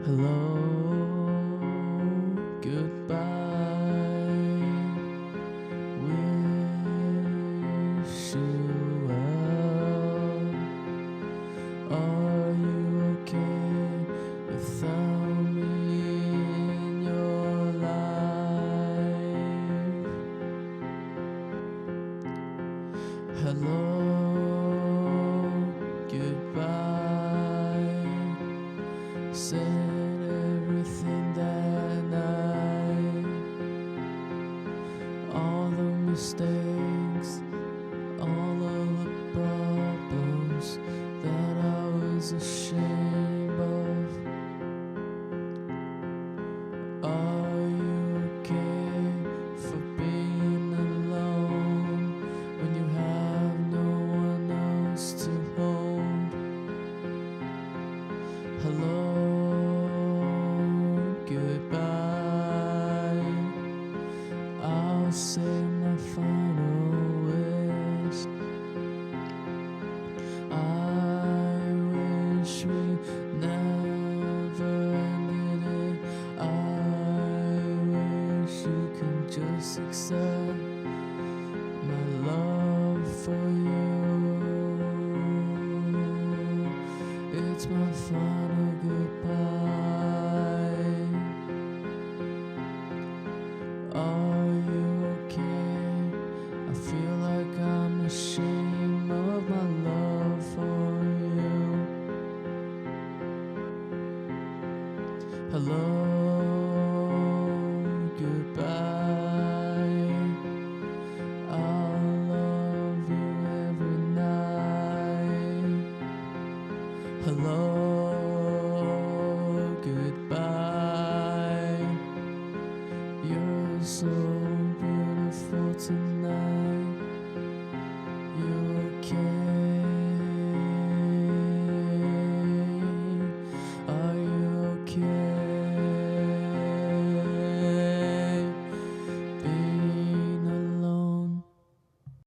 Hello, goodbye, wish you well. Are you okay without me in your life? Hello, goodbye, said everything that night. All the mistakes, all of the problems that I was ashamed of. Are you okay for being alone when you have no one else to hold? Hello, goodbye, I'll say my final wish. I wish we never ended it. I wish you could just accept my love for you. It's my final goodbye. Are you okay? I feel like I'm ashamed of my love for you. Hello, goodbye, I'll love you every night. Hello,